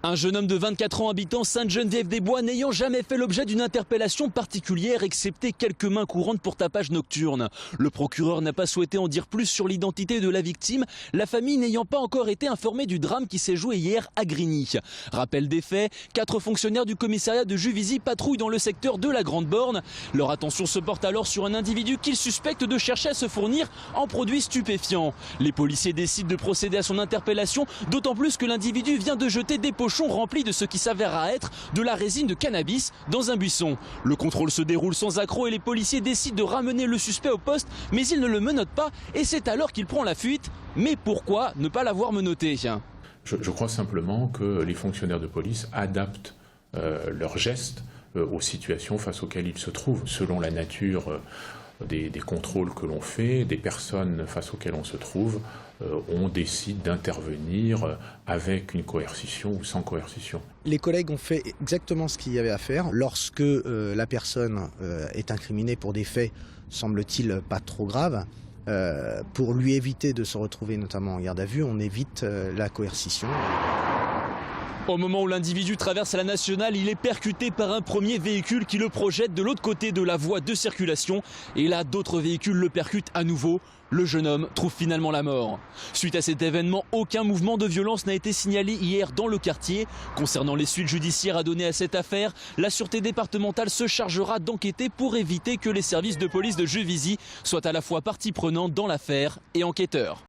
Un jeune homme de 24 ans habitant Sainte-Geneviève-des-Bois n'ayant jamais fait l'objet d'une interpellation particulière excepté quelques mains courantes pour tapage nocturne. Le procureur n'a pas souhaité en dire plus sur l'identité de la victime, la famille n'ayant pas encore été informée du drame qui s'est joué hier à Grigny. Rappel des faits, 4 fonctionnaires du commissariat de Juvisy patrouillent dans le secteur de la Grande Borne. Leur attention se porte alors sur un individu qu'ils suspectent de chercher à se fournir en produits stupéfiants. Les policiers décident de procéder à son interpellation, d'autant plus que l'individu vient de jeter des pochons remplis de ce qui s'avérera être de la résine de cannabis dans un buisson. Le contrôle se déroule sans accroc et les policiers décident de ramener le suspect au poste, mais ils ne le menottent pas et c'est alors qu'il prend la fuite. Mais pourquoi ne pas l'avoir menotté ? Je crois simplement que les fonctionnaires de police adaptent leurs gestes aux situations face auxquelles ils se trouvent, selon la nature des contrôles que l'on fait, des personnes face auxquelles on se trouve, on décide d'intervenir avec une coercition ou sans coercition. Les collègues ont fait exactement ce qu'il y avait à faire. Lorsque la personne est incriminée pour des faits, semble-t-il, pas trop graves, pour lui éviter de se retrouver notamment en garde à vue, on évite la coercition. Au moment où l'individu traverse la nationale, il est percuté par un premier véhicule qui le projette de l'autre côté de la voie de circulation. Et là, d'autres véhicules le percutent à nouveau. Le jeune homme trouve finalement la mort. Suite à cet événement, aucun mouvement de violence n'a été signalé hier dans le quartier. Concernant les suites judiciaires à donner à cette affaire, la sûreté départementale se chargera d'enquêter pour éviter que les services de police de Juvisy soient à la fois partie prenante dans l'affaire et enquêteurs.